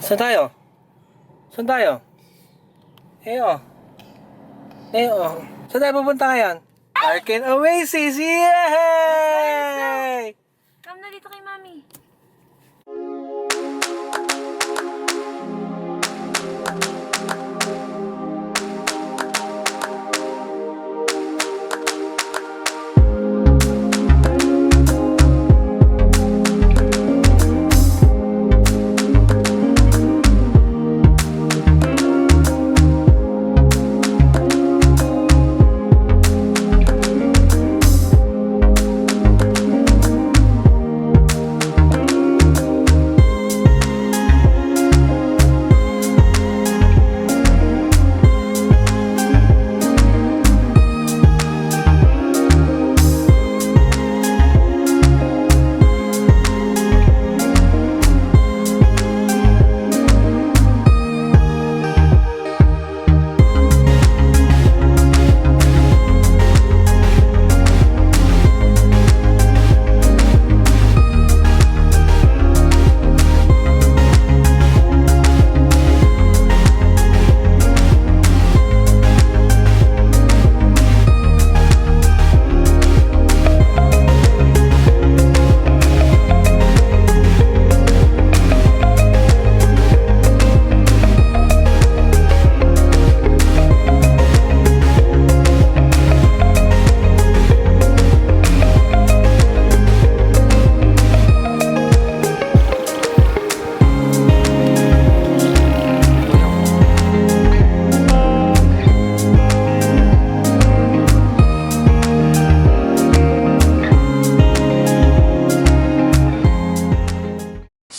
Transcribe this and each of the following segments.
Saan tayo? Saan tayo? Saan tayo pupunta ngayon? Arken Oasis! Yay! Come na dito kay Mami.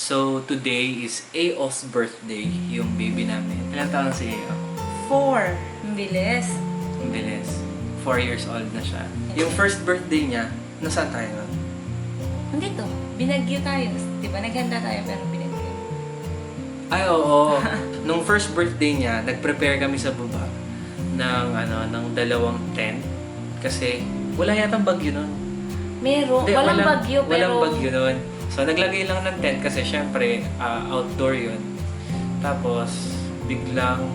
So, today is Ao's birthday, yung baby namin. Ilang taon si Ao? 4. Ang bilis. Ang bilis. 4 years old na siya. Yung first birthday niya, nasaan tayo nun? Nandito. Binagyo tayo. Diba? Naghanda tayo pero binagyo. Ay, oo. Nung first birthday niya, nag-prepare kami sa baba ng dalawang tent. Kasi wala yatang bagyo nun. Meron. Hindi, Walang bagyo pero... Walang bagyo nun. So, naglagay lang ng tent kasi syempre, outdoor yun. Tapos, biglang,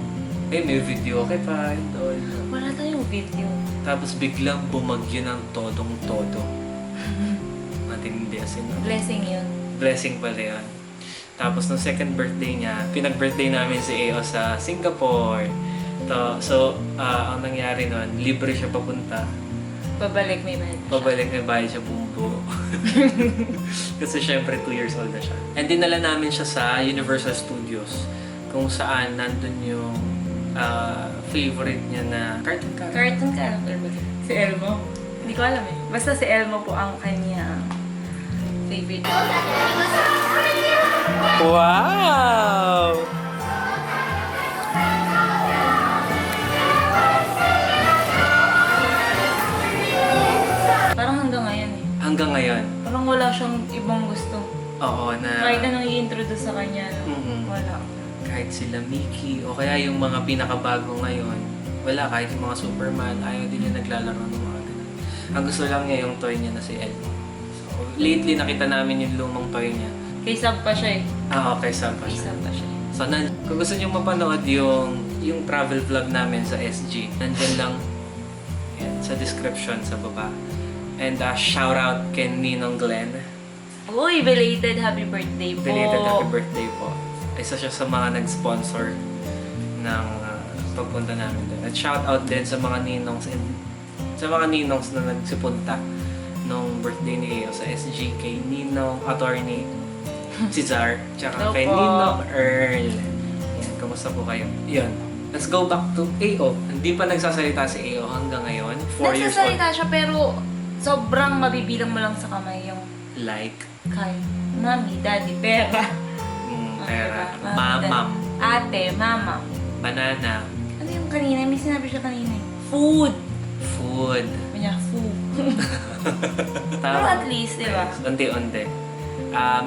may video okay pa, idol. Wala tayong video. Tapos, biglang bumagyo ng todong-todo. Matindi as in. Blessing yun. Blessing pala yun. Tapos, nung second birthday niya, pinag-birthday namin si Ao sa Singapore. So, ang nangyari nun, libre siya papunta. Pabalik may bayad. Pabalik na bayad siya bumbu. Kasi syempre 2 years old na siya. And dinala namin siya sa Universal Studios kung saan nandun yung favorite niya na cartoon character. Cartoon character ba? Si Elmo? Hindi ko alam eh. Basta si Elmo po ang kanya favorite. Wow! Parang hanggang ngayon eh. Hanggang ngayon. Parang wala siyang ibang gusto. Oo na Kahit anong i-introduce sa kanya, wala. kahit sila Mickey o kaya yung mga pinakabago ngayon, wala, kahit yung mga Superman, ayaw din niya naglalaro ng mga ganun. Ang gusto lang niya yung toy niya na si Elmo. So, lately nakita namin yung lumang toy niya. Kay Sab pa siya eh. Okay, saan pa Kay siya? Sab pa siya. So, kung gusto niyo mapanood yung travel vlog namin sa SG, nandyan lang yan, sa description sa baba. And shout out kay Ninong Glenn. Uy, belated happy birthday po. Belated happy birthday po. Isa siya sa mga nag-sponsor ng pagpunta namin doon. At shout out din sa mga ninongs na nagsipunta nung birthday ni Ao sa SG kay Ninong Attorney Cesar, tsaka kay Ninong Earl. Yan, kamusta po kayo? Yun. Let's go back to Ao. Hindi pa nagsasalita si Ao hanggang ngayon. 4 years old. Nagsasalita siya pero sobrang mabibilang mo lang sa kamay yung Like, kay Mami, Daddy, pera. pera, Diba? mamam, Ate, mama. banana, Ano yung kanina? May sinabi siya kanina eh. Food. food. Sabi niya, food. Pero at least, di ba? Unti-unti.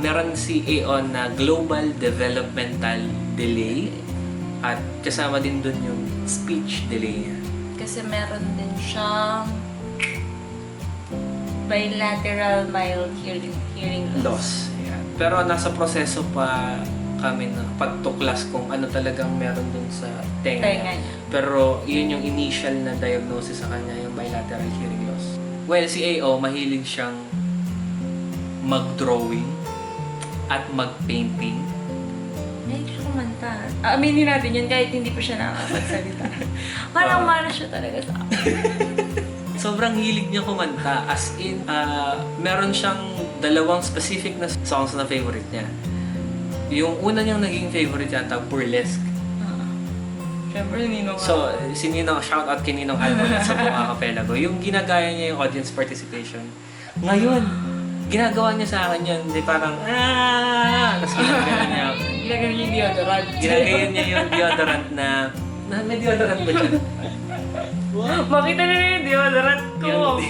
Meron si Aon na Global Developmental Delay at kasama din dun yung speech delay niya. Kasi meron din siyang bilateral mild hearing loss. Loss. Yan. Pero nasa proseso pa kami ng pagtuklas kung ano talagang meron dun sa tenga Tenga niya. niya. Pero yun yung initial na diagnosis sa kanya, yung bilateral hearing loss. Well, si AO, mahilig siyang mag-drawing at mag-painting. May siya kumanta. Aminin natin yun kahit hindi pa siya nakakapagsalita. Parang mara siya talaga sa akin. Sobrang hilig niya kumanta. As in, meron siyang dalawang specific na songs na favorite niya. Yung una niyang naging favorite yata, Burlesque. Siyempre, Ninong. So, si Ninong, shout out kay Ninong Almonat sa buong acapella ko. Yung ginagaya niya yung audience participation. Ngayon, ginagawa niya sa akin yun. Hindi parang, tapos ginagaya niya. Ginagawa niya yung deodorant. Ginagaya niya yung deodorant na may deodorant ba dyan? Makita nila yung deodorant ko.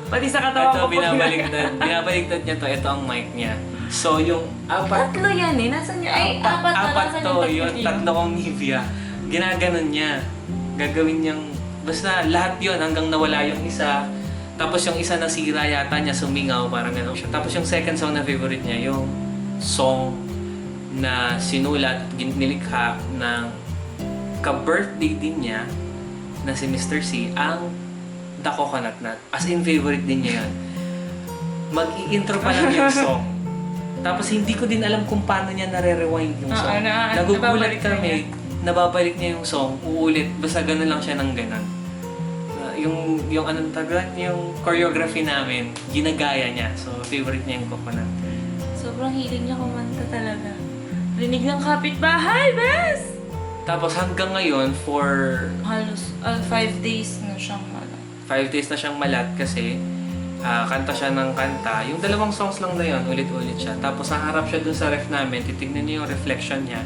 Pati sa katawan ko. Ito, binabaliktad niya to. Ito ang mic niya. So, yung Tatlo yan eh. Nasaan yun? Ay, apat na. apat Nasaan to, yung yun, tatlo kong Nivea. Ginaganon niya. Gagawin niyang, basta lahat yun hanggang nawala yung isa. Tapos yung isa nasira yata niya, sumingaw, parang gano'n siya. Tapos yung second song na favorite niya, yung song na sinulat, nilikha ng ka-birthday din niya na si Mr. C, ang The Coconut Nut. As in, favorite din niya yun. Mag-i-intro pa lang yung song. Tapos hindi ko din alam kung paano niya nare-rewind yung song. Nagugulat kami, nababalik niya yung song, uulit, basta gano'n lang siya ng gano'n. Yung anong tagal, yung choreography namin, ginagaya niya. So, favorite niya yung Coconut. Sobrang hilig niya kumanta talaga. Rinig ng kapitbahay, bes! Tapos hanggang ngayon, for Halos 5 days na siyang 5 days na siyang malat kasi kanta siya ng kanta. Yung dalawang songs lang na yun, ulit-ulit siya. Tapos haharap siya dun sa ref namin, titignan niyo yung reflection niya.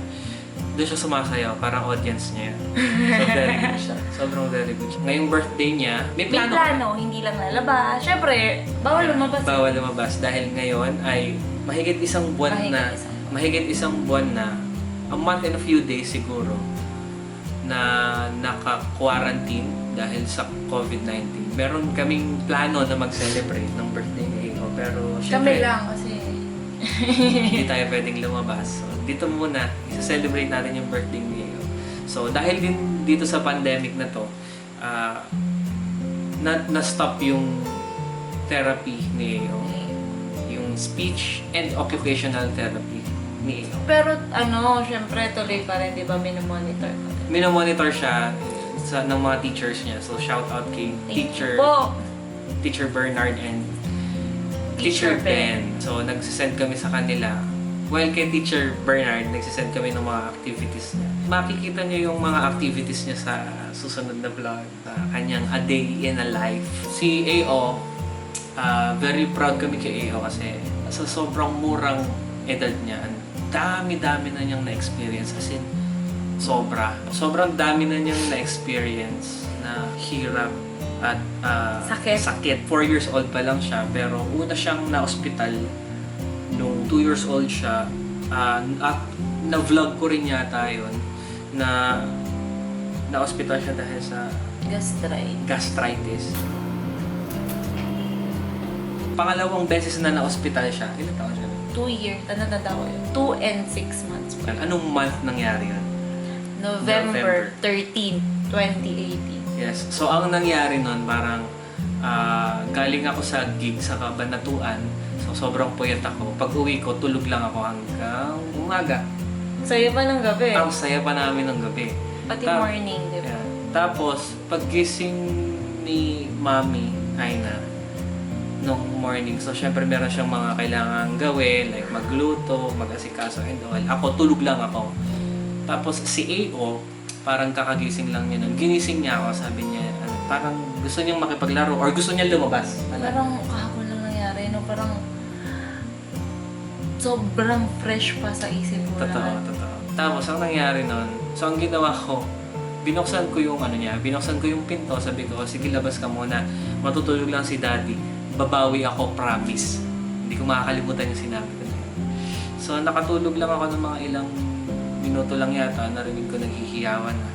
Doon siya sumasayaw, parang audience niya. So, very good siya. Sobrang very good siya. Ngayong birthday niya, may May plano. plano, hindi lang lalabas. Siyempre, bawal lumabas. Bawal lumabas dahil ngayon ay mahigit isang buwan na, a month and a few days siguro, na naka-quarantine dahil sa COVID-19. Meron kaming plano na mag-celebrate ng birthday ni Ino, pero Kami syempre, lang kasi. hindi tayo pwedeng lumabas. So, dito muna, isa-celebrate natin yung birthday ni Ino. So, dahil din dito sa pandemic na to, na-stop yung therapy ni Ino. Yung speech and occupational therapy ni Ino. Pero syempre tuloy pa rin, di ba, minomonitor ko. Minomonitor siya ng mga teachers niya. So, shout out kay Teacher Bernard and Teacher Ben. So, nagsisend kami sa kanila. Well, kay Teacher Bernard, nagsisend kami ng mga activities niya. Makikita niyo yung mga activities niya sa susunod na vlog. Kanyang A Day in a Life. Si AO, very proud kami kay AO kasi sa sobrang murang edad niya, dami-dami na niyang na-experience. As in, sobrang dami na niyang na-experience na hirap at sakit. 4 years old pa lang siya, pero una siyang na-hospital nung 2 years old siya. At na-vlog ko rin yata yun na na-hospital siya dahil sa gastritis. Pangalawang beses na na-hospital siya. Ilan taon siya? 2 years. Tanda ko yun. 2 and 6 months. Anong month nangyari yun? November 13, 2018. Yes. So, ang nangyari nun, parang galing ako sa gig sa Kabanatuan. So, sobrang puyat ako. Pag uwi ko, tulog lang ako hanggang umaga. Saya pa ng gabi. Ang saya pa namin ng gabi. Pati morning, di ba? Yeah. Tapos, paggising ni Mami, Aina, nung morning, so syempre meron siyang mga kailangan gawin, like magluto, mag-asikaso and all. Ako, tulog lang ako. Tapos si AO, parang kakagising lang niya nun. Ginising niya ako, sabi niya, parang gusto niyang makipaglaro or gusto niya lumabas. Parang kahapon lang nangyari, no? Parang sobrang fresh pa sa isip mo. Totoo. Tapos ang nangyari nun, so ang ginawa ko, binuksan ko yung pinto, sabi ko, sige labas ka muna, matutulog lang si Daddy. Babawi ako, promise. Hindi ko makakalimutan yung sinabi ko. So nakatulog lang ako ng mga ilang minuto lang yata, narinig ko naghihiyawan na.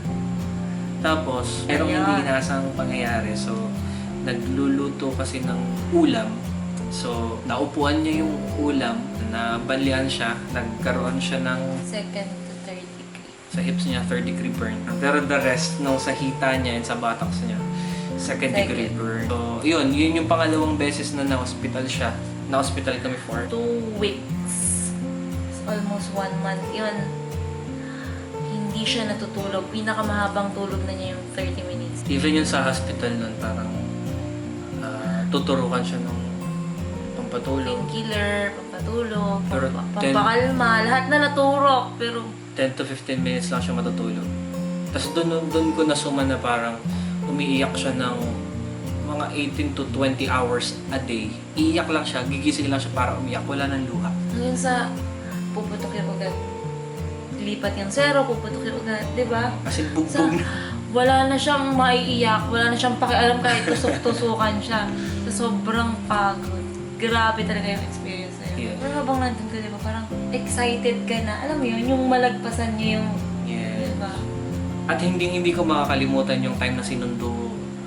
Tapos, merong hindi inasang pangyayari. So, nagluluto kasi ng ulam So, naupuan niya yung ulam, na balian siya, nagkaroon siya ng Second to third degree. sa hips niya, third degree burn. Pero the rest, nung sa hita niya and sa buttocks niya, second degree burn. So, yun yung pangalawang beses na na-hospital siya. Na-hospital kami for 2 weeks. It's almost 1 month. Yun. Hindi siya natutulog. Pinakamahabang tulog na niya yung 30 minutes. even yun sa hospital nun, parang tuturukan siya ng pampatulog. Painkiller, pampatulog, Pero pampakalma, lahat na naturok. Pero 10 to 15 minutes lang siya matutulog. Tapos doon ko nasuman na parang umiiyak siya ng mga 18 to 20 hours a day. Iiyak lang siya, gigising lang siya para umiyak. Wala nang luha. hanggang sa puputok yung ugat. Lipat yung zero, puputok yung ugat, di ba? Kasi Sa, bugbog na. wala na siyang maiiyak, wala na siyang pakialam kahit tusok-tusukan siya. So, sobrang pagod. Grabe talaga yung experience na yun. Yeah. Pero habang nandun ka, di ba, parang excited ka na. Alam mo yun, yung malagpasan niya yung, Yeah. di ba? At hindi ko makakalimutan yung time na sinundo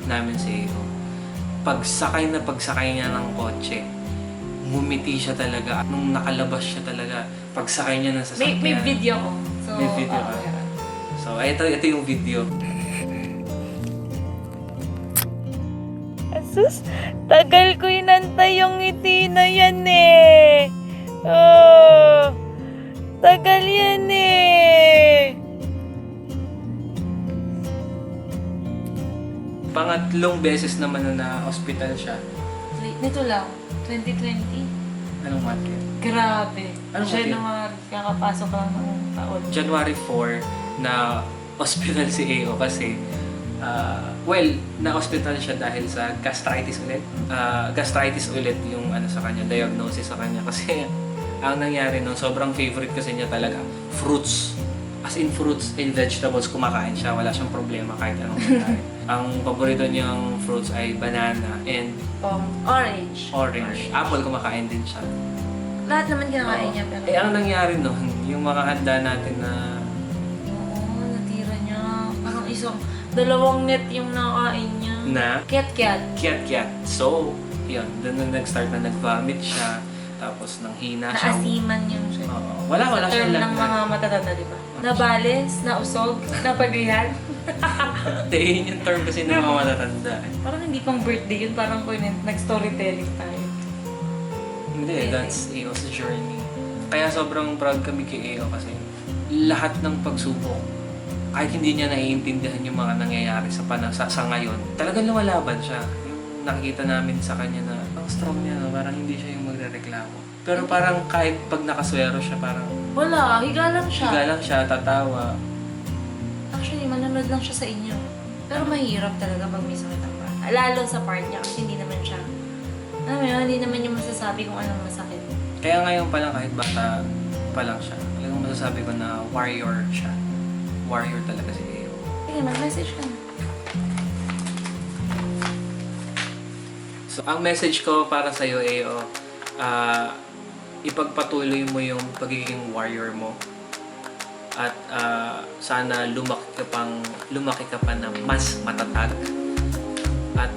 namin si Eo. Pagsakay niya ng kotse, ngumiti siya talaga. Nung nakalabas siya talaga, pagsakay niya ng sasakyan. May video ko. So, May video ka? meron. So, ito yung video. Asus, tagal ko inantay yung ngiti na yan eh. Oh, tagal yan eh. Pangatlong beses naman na na-hospital siya. Nito lang, 2020. Anong month yun? Grabe. Anong month yun? January, kakapasok lang ng taon. January 4 na hospital si Eo kasi na-hospital siya dahil sa gastritis ulit. Gastritis ulit yung sa kanya, diagnosis sa kanya kasi ang nangyari nun, sobrang favorite kasi niya talaga fruits. As in fruits and vegetables, kumakain siya. Wala siyang problema kahit anong mangyari. Ang paborito niyang fruits ay banana and Orange. orange. Apple, kumakain din siya. Lahat naman kinakain Oo. niya pero... Ang nangyari nun, yung mga handa natin na Oo, natira niya. Parang dalawang net yung nakain niya. na Cat-cat. kiat-kiat. So, yun, doon na nag-start na nag-vomit siya. Tapos nang hina siya. Naasiman yung siya. Oo. Wala Sa siyang term ng mga matatanda, di ba? Nabales, nausog, napaglihan. Yun yung term kasi ng mga matatanda. Parang hindi pang birthday yun, parang nag-storytelling tayo. Hindi, that's Eo's journey. Kaya sobrang proud kami kay Eo kasi lahat ng pagsubok, kahit hindi niya naiintindihan yung mga nangyayari sa ngayon, talagang lumalaban siya. Yung nakikita namin sa kanya na ang strong niya, no? Parang hindi siya yung magrereklamo. Pero parang kahit pag nakaswero siya, parang Wala, higa lang siya. higa lang siya, tatawa. Actually, manonood lang siya sa inyo. Pero mahirap talaga pag may sakit ang part. Lalo sa part niya kasi hindi naman siya. Alam mo yun, hindi naman niya masasabi kung anong masakit. Kaya ngayon pa lang, kahit bata pa lang siya, talagang masasabi ko na warrior siya. Warrior talaga si Eo. Sige, mag-message ka na. So, ang message ko para sa iyo, Eo, ipagpatuloy mo yung pagiging warrior mo. At sana lumaki ka pa na mas matatag at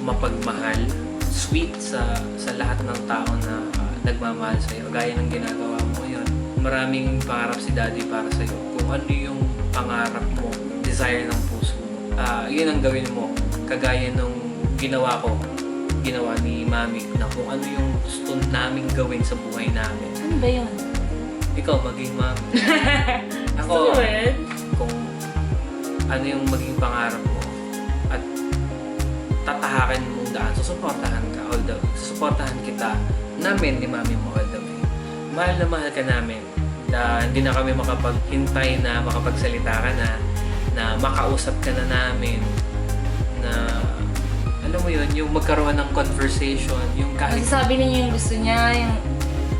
mapagmahal, sweet sa lahat ng tao na nagmamahal sa iyo. Gaya ng ginagawa mo yun. Maraming pangarap si Daddy para sa iyo. Kung ano yung pangarap mo, desire ng puso mo, yun ang gawin mo. Kagaya nung ginawa ni Mami, na kung ano yung gusto naming gawin sa buhay namin. Ano ba yun? Ikaw, maging Mami. Ako, Gusto mo yun? kung ano yung maging pangarap mo at tatahakin mong daan, susuportahan ka all the way. Susuportahan kita namin ni Mami mo all the way. Mahal na mahal ka namin. Hindi na kami makapaghintay na makapagsalita ka na makausap ka na namin, na alam mo yun, yung magkaroon ng conversation, yung kahit... Masasabi na niya yung gusto niya, yung...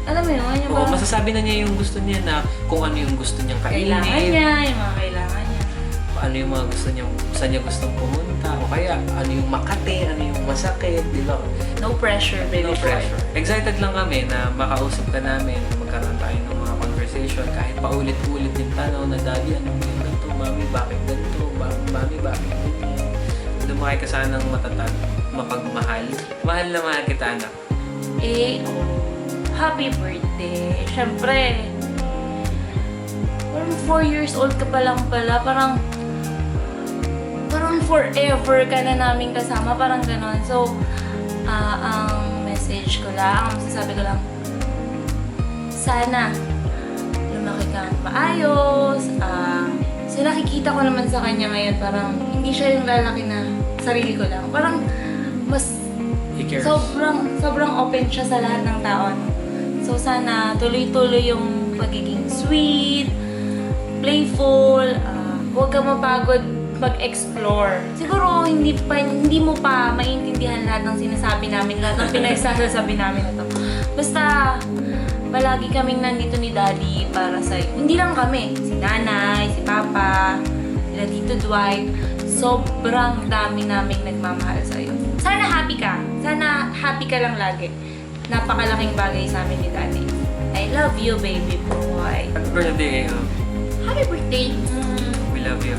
Alam mo yun, yung Oo, masasabi na niya yung gusto niya na kung ano yung gusto niyang kainin. kailangan niya, yung mga kailangan niya. Ano yung mga gusto niya, saan niya gustong pumunta, o kaya ano yung makati, ano yung masakit, di ba? No pressure, baby. No pressure. Excited lang kami na makausap ka namin, magkaroon tayo ng mga conversation, kahit paulit-ulit yung tanong na, Daddy, anong ganito? Mami, bakit ganito? Mami, bakit ganyan? Lumaki ka sanang matatag, mapagmahal. Mahal na mahal kita, anak. Happy birthday. Siyempre, parang 4 years old ka pa lang pala. Parang forever ka na namin kasama. Parang ganon. So, ang message ko lang, ang masasabi ko lang, sana lumaki kang maayos. So, nakikita ko naman sa kanya ngayon, parang hindi siya yung lalaki na sarili ko lang. Parang mas He cares. sobrang open siya sa lahat ng tao. No? So, sana tuloy-tuloy yung pagiging sweet, playful, huwag ka mapagod mag-explore. Siguro, hindi mo pa maintindihan lahat ng sinasabi namin, lahat ng pinagsasabi namin na to. Basta, palagi kaming nandito ni Daddy para sa'yo. Hindi lang kami. Si Nanay, si Papa, sila Tito Dwight. Sobrang dami naming nagmamahal sa'yo. Sana happy ka. Sana happy ka lang lagi. Napakalaking bagay sa amin ni Daddy. I love you, baby boy. Happy birthday, Happy birthday! We love you.